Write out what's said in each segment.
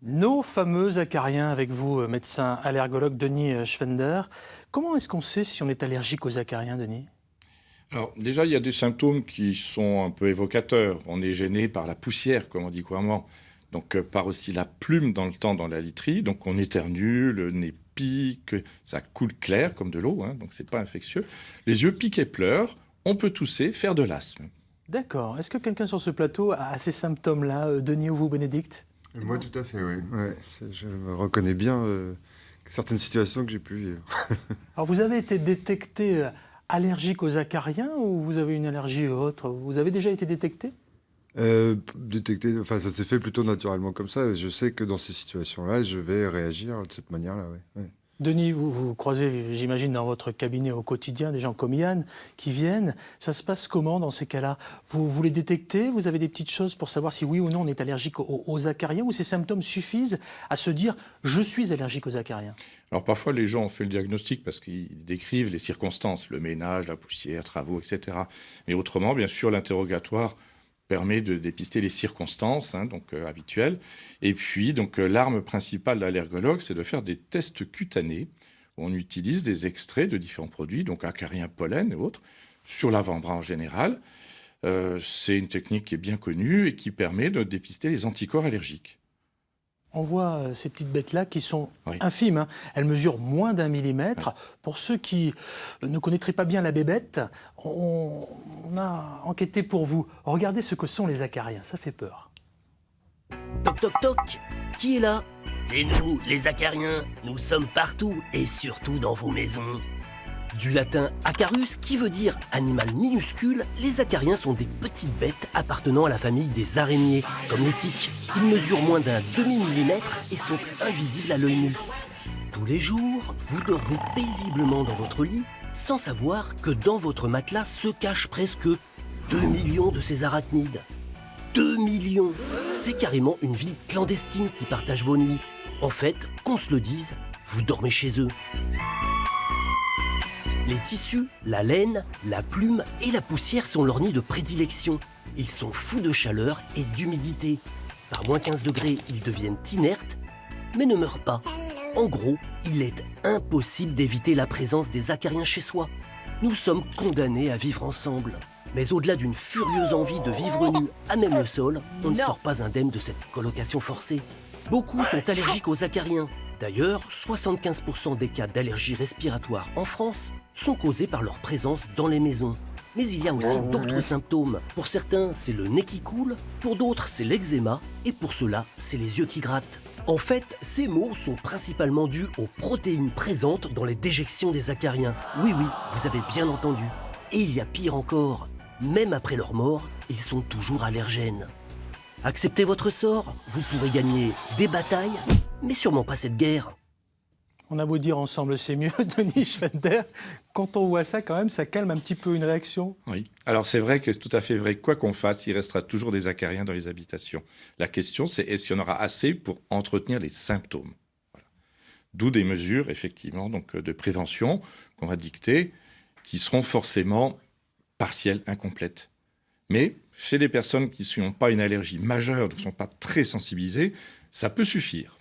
Nos fameux acariens avec vous, médecin allergologue Denis Schwender. Comment est-ce qu'on sait si on est allergique aux acariens, Denis? Alors déjà, il y a des symptômes qui sont un peu évocateurs. On est gêné par la poussière, comme on dit couramment. Donc par aussi la plume dans le temps dans la literie. Donc on éternue, le nez pique, ça coule clair comme de l'eau, hein, donc c'est pas infectieux. Les yeux piquent et pleurent, on peut tousser, faire de l'asthme. D'accord. Est-ce que quelqu'un sur ce plateau a ces symptômes-là, Denis ou vous, Bénédicte? Moi, tout à fait, oui. Ouais, je me reconnais bien certaines situations que j'ai pu vivre. Alors vous avez été détecté allergique aux acariens ou vous avez une allergie autre? Vous avez déjà été détecté? Détecter, enfin, ça s'est fait plutôt naturellement comme ça. Je sais que dans ces situations-là, je vais réagir de cette manière-là, oui. Ouais. Denis, vous croisez, j'imagine, dans votre cabinet au quotidien des gens comme Yann qui viennent. Ça se passe comment dans ces cas-là? Vous les détectez? Vous avez des petites choses pour savoir si oui ou non on est allergique aux acariens, ou ces symptômes suffisent à se dire « je suis allergique aux acariens ». Alors parfois, les gens ont fait le diagnostic parce qu'ils décrivent les circonstances, le ménage, la poussière, travaux, etc. Mais autrement, bien sûr, l'interrogatoire permet de dépister les circonstances habituelles. Et puis, l'arme principale de l'allergologue, c'est de faire des tests cutanés. On utilise des extraits de différents produits, donc acariens, pollen et autres, sur l'avant-bras en général. C'est une technique qui est bien connue et qui permet de dépister les anticorps allergiques. On voit ces petites bêtes-là qui sont Oui. infimes, hein. Elles mesurent moins d'1 millimètre. Oui. Pour ceux qui ne connaîtraient pas bien la bébête, on a enquêté pour vous. Regardez ce que sont les acariens, ça fait peur. Toc toc toc, qui est là? C'est nous, les acariens. Nous sommes partout et surtout dans vos maisons. Du latin acarus, qui veut dire animal minuscule, les acariens sont des petites bêtes appartenant à la famille des araignées, comme les tiques. Ils mesurent moins d'1 demi-millimètre et sont invisibles à l'œil nu. Tous les jours, vous dormez paisiblement dans votre lit, sans savoir que dans votre matelas se cachent presque 2 millions de ces arachnides. 2 millions! C'est carrément une ville clandestine qui partage vos nuits. En fait, qu'on se le dise, vous dormez chez eux. Les tissus, la laine, la plume et la poussière sont leurs nids de prédilection. Ils sont fous de chaleur et d'humidité. Par moins 15 degrés, ils deviennent inertes, mais ne meurent pas. En gros, il est impossible d'éviter la présence des acariens chez soi. Nous sommes condamnés à vivre ensemble. Mais au-delà d'une furieuse envie de vivre nus à même le sol, on ne sort pas indemne de cette colocation forcée. Beaucoup sont allergiques aux acariens. D'ailleurs, 75% des cas d'allergie respiratoire en France sont causés par leur présence dans les maisons. Mais il y a aussi d'autres symptômes. Pour certains, c'est le nez qui coule, pour d'autres, c'est l'eczéma, et pour ceux-là, c'est les yeux qui grattent. En fait, ces maux sont principalement dus aux protéines présentes dans les déjections des acariens. Oui, vous avez bien entendu. Et il y a pire encore. Même après leur mort, ils sont toujours allergènes. Acceptez votre sort, vous pourrez gagner des batailles, mais sûrement pas cette guerre. On a beau dire ensemble c'est mieux, Denis Schwender, quand on voit ça quand même, ça calme un petit peu une réaction. Oui, alors c'est vrai que c'est tout à fait vrai, quoi qu'on fasse, il restera toujours des acariens dans les habitations. La question c'est est-ce qu'il y en aura assez pour entretenir les symptômes? Voilà. D'où des mesures effectivement de prévention qu'on va dicter, qui seront forcément partielles, incomplètes. Mais chez des personnes qui n'ont pas une allergie majeure, qui ne sont pas très sensibilisées, ça peut suffire.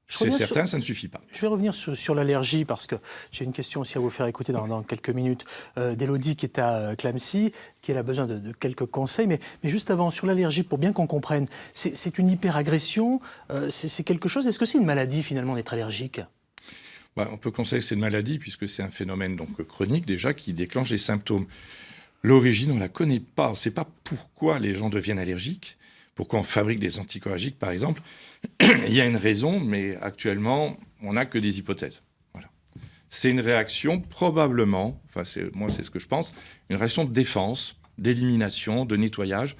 Chez certains, ça ne suffit pas. Je vais revenir sur l'allergie parce que j'ai une question aussi à vous faire écouter dans quelques minutes d'Élodie qui est à Clamecy, qui a besoin de quelques conseils. Mais juste avant, sur l'allergie, pour bien qu'on comprenne, c'est une hyperagression, c'est quelque chose. Est-ce que c'est une maladie finalement d'être allergique? On peut considérer que c'est une maladie puisque c'est un phénomène chronique déjà qui déclenche des symptômes. L'origine, on ne la connaît pas. On ne sait pas pourquoi les gens deviennent allergiques, pourquoi on fabrique des anticorps allergiques, par exemple. Il y a une raison, mais actuellement, on n'a que des hypothèses. Voilà. C'est une réaction probablement, moi c'est ce que je pense, une réaction de défense, d'élimination, de nettoyage.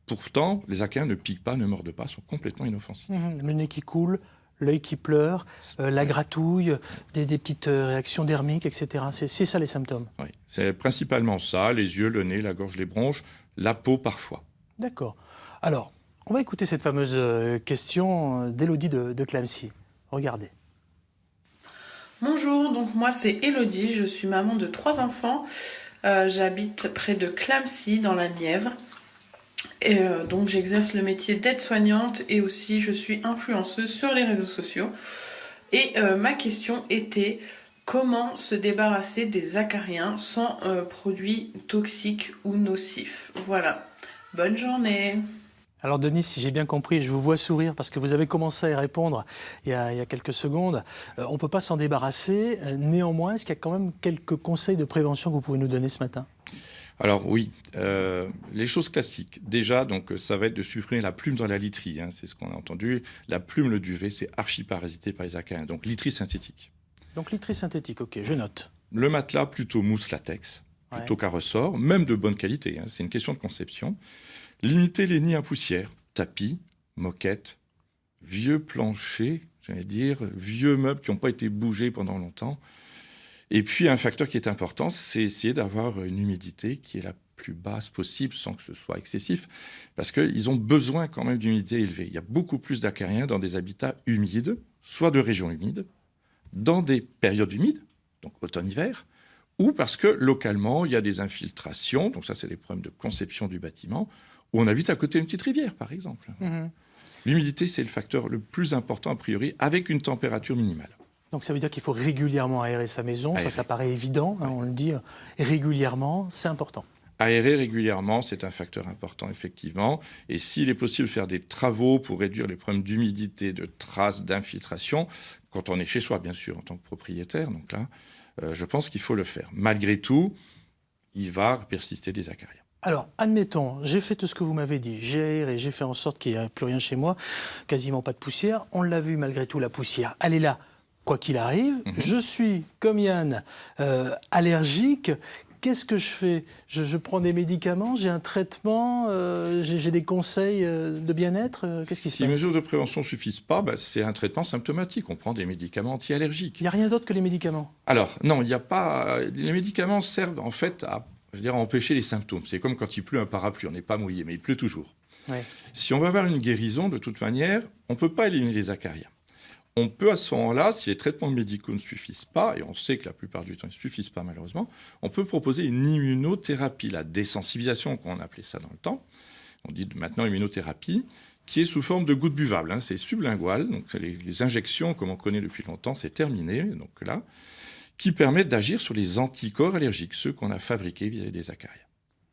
Pourtant, les acariens ne piquent pas, ne mordent pas, sont complètement inoffensifs. Le nez qui coule, l'œil qui pleure, la gratouille, des petites réactions dermiques, etc. C'est ça les symptômes? Oui, c'est principalement ça, les yeux, le nez, la gorge, les bronches, la peau parfois. D'accord. Alors, on va écouter cette fameuse question d'Élodie de Clamecy. Regardez. Bonjour, donc moi c'est Élodie, je suis maman de 3 enfants. J'habite près de Clamecy dans la Nièvre. Et donc j'exerce le métier d'aide-soignante et aussi je suis influenceuse sur les réseaux sociaux. Et ma question était comment se débarrasser des acariens sans produits toxiques ou nocifs. Voilà. Bonne journée. Alors Denis, si j'ai bien compris, je vous vois sourire parce que vous avez commencé à y répondre il y a quelques secondes. On ne peut pas s'en débarrasser. Néanmoins, est-ce qu'il y a quand même quelques conseils de prévention que vous pouvez nous donner ce matin? Alors oui, les choses classiques. Déjà, donc, ça va être de supprimer la plume dans la literie. Hein, c'est ce qu'on a entendu. La plume, le duvet, c'est archi-parasité par les acariens. Donc literie synthétique. Donc literie synthétique, ok, je note. Le matelas, plutôt mousse latex, plutôt qu'à ressort, même de bonne qualité. Hein, c'est une question de conception. Limiter les nids à poussière, tapis, moquettes, vieux planchers, j'allais dire, vieux meubles qui n'ont pas été bougés pendant longtemps. Et puis, un facteur qui est important, c'est essayer d'avoir une humidité qui est la plus basse possible sans que ce soit excessif, parce qu'ils ont besoin quand même d'humidité élevée. Il y a beaucoup plus d'acariens dans des habitats humides, soit de régions humides, dans des périodes humides, donc automne-hiver, ou parce que localement, il y a des infiltrations, donc ça, c'est les problèmes de conception du bâtiment, où on habite à côté d'une petite rivière, par exemple. L'humidité, c'est le facteur le plus important, a priori, avec une température minimale. Donc ça veut dire qu'il faut régulièrement aérer sa maison, Aérer. ça paraît évident, hein, on le dit régulièrement, c'est important. Aérer régulièrement, c'est un facteur important, effectivement. Et s'il est possible de faire des travaux pour réduire les problèmes d'humidité, de traces, d'infiltration, quand on est chez soi, bien sûr, en tant que propriétaire, donc là, je pense qu'il faut le faire. Malgré tout, il va persister des acariens. Alors, admettons, j'ai fait tout ce que vous m'avez dit, j'ai aéré, j'ai fait en sorte qu'il n'y ait plus rien chez moi, quasiment pas de poussière. On l'a vu, malgré tout, la poussière, elle est là, quoi qu'il arrive. Je suis, comme Yann, allergique. Qu'est-ce que je fais? Je prends des médicaments, j'ai un traitement, j'ai des conseils de bien-être. Qu'est-ce qui se Si les passe? mesures de prévention ne suffisent pas, c'est un traitement symptomatique. On prend des médicaments anti-allergiques. Il n'y a rien d'autre que les médicaments? Alors, non, il n'y a pas... Les médicaments servent, en fait, à empêcher les symptômes. C'est comme quand il pleut un parapluie, on n'est pas mouillé, mais il pleut toujours. Ouais. Si on va avoir une guérison, de toute manière, on ne peut pas éliminer les acariens. On peut à ce moment-là, si les traitements médicaux ne suffisent pas, et on sait que la plupart du temps ils ne suffisent pas malheureusement, on peut proposer une immunothérapie, la désensibilisation, qu'on appelait ça dans le temps. On dit maintenant immunothérapie, qui est sous forme de gouttes buvables. Hein. C'est sublingual, donc les injections, comme on connaît depuis longtemps, c'est terminé, donc là, qui permettent d'agir sur les anticorps allergiques, ceux qu'on a fabriqués vis-à-vis des acariens.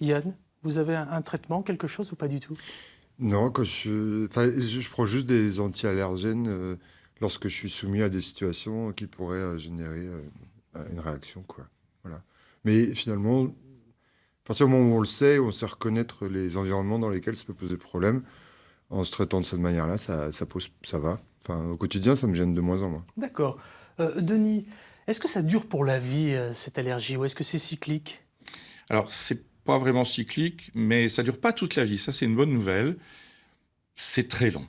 Yann, vous avez un traitement, quelque chose ou pas du tout? Non, je prends juste des anti-allergènes lorsque je suis soumis à des situations qui pourraient générer une réaction, quoi. Voilà. Mais finalement, à partir du moment où on le sait, on sait reconnaître les environnements dans lesquels ça peut poser problème, en se traitant de cette manière-là, ça va. Enfin, au quotidien, ça me gêne de moins en moins. D'accord. Denis, est-ce que ça dure pour la vie, cette allergie, ou est-ce que c'est cyclique? Alors, c'est pas vraiment cyclique, mais ça dure pas toute la vie. Ça, c'est une bonne nouvelle. C'est très long.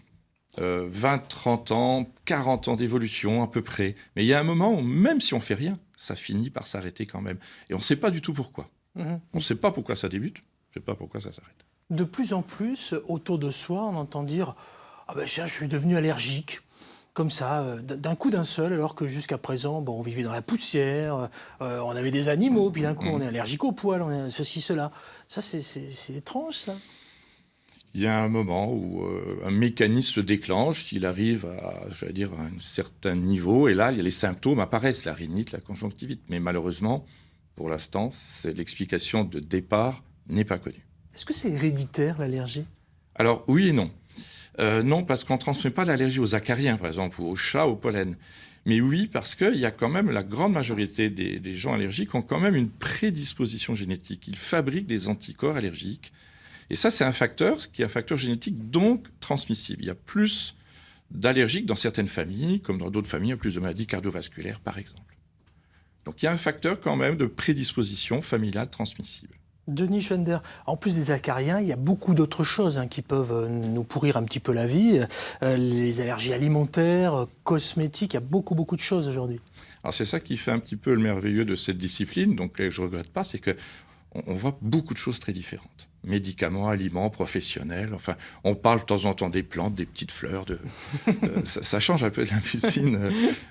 20, 30 ans, 40 ans d'évolution à peu près. Mais il y a un moment où, même si on fait rien, ça finit par s'arrêter quand même. Et on ne sait pas du tout pourquoi. On ne sait pas pourquoi ça débute, on ne sait pas pourquoi ça s'arrête. De plus en plus, autour de soi, on entend dire « Ah ben tiens, je suis devenu allergique ». Comme ça, d'un coup d'un seul, alors que jusqu'à présent, bon, on vivait dans la poussière, on avait des animaux, puis d'un coup on est allergique aux poils, on est ceci, cela. Ça, c'est étrange, ça. Il y a un moment où un mécanisme se déclenche, s'il arrive à un certain niveau, et là, les symptômes apparaissent, la rhinite, la conjonctivite. Mais malheureusement, pour l'instant, l'explication de départ n'est pas connue. Est-ce que c'est héréditaire, l'allergie? Alors, oui et non. Non, parce qu'on ne transmet pas l'allergie aux acariens, par exemple, ou aux chats, au pollen. Mais oui, parce qu'il y a quand même, la grande majorité des gens allergiques ont quand même une prédisposition génétique. Ils fabriquent des anticorps allergiques. Et ça, c'est un facteur qui est un facteur génétique, donc transmissible. Il y a plus d'allergiques dans certaines familles, comme dans d'autres familles, il y a plus de maladies cardiovasculaires, par exemple. Donc il y a un facteur quand même de prédisposition familiale transmissible. Denis Schwender, en plus des acariens, il y a beaucoup d'autres choses qui peuvent nous pourrir un petit peu la vie. Les allergies alimentaires, cosmétiques, il y a beaucoup de choses aujourd'hui. Alors c'est ça qui fait un petit peu le merveilleux de cette discipline, donc je ne regrette pas, c'est qu'on voit beaucoup de choses très différentes. médicaments, aliments, professionnels. Enfin, on parle de temps en temps des plantes, des petites fleurs. Ça change un peu de la médecine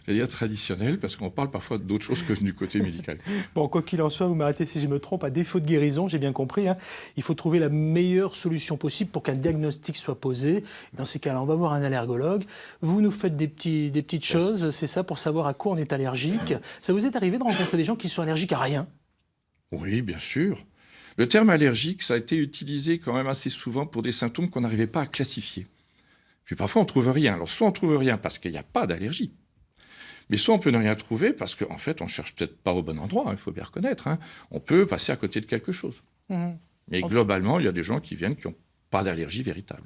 je veux dire, traditionnelle, parce qu'on parle parfois d'autres choses que du côté médical. Bon, quoi qu'il en soit, vous m'arrêtez si je me trompe, à défaut de guérison, j'ai bien compris, hein, il faut trouver la meilleure solution possible pour qu'un diagnostic soit posé. Dans ces cas-là, on va voir un allergologue. Vous nous faites des petites choses, c'est ça, pour savoir à quoi on est allergique. Ça vous est arrivé de rencontrer des gens qui sont allergiques à rien? Oui, bien sûr. Le terme allergique, ça a été utilisé quand même assez souvent pour des symptômes qu'on n'arrivait pas à classifier. Puis parfois, on ne trouve rien. Alors, soit on ne trouve rien parce qu'il n'y a pas d'allergie, mais soit on peut ne rien trouver parce qu'en fait, on ne cherche peut-être pas au bon endroit, il faut bien reconnaître. Hein. On peut passer à côté de quelque chose. Mais globalement, il y a des gens qui viennent qui n'ont pas d'allergie véritable.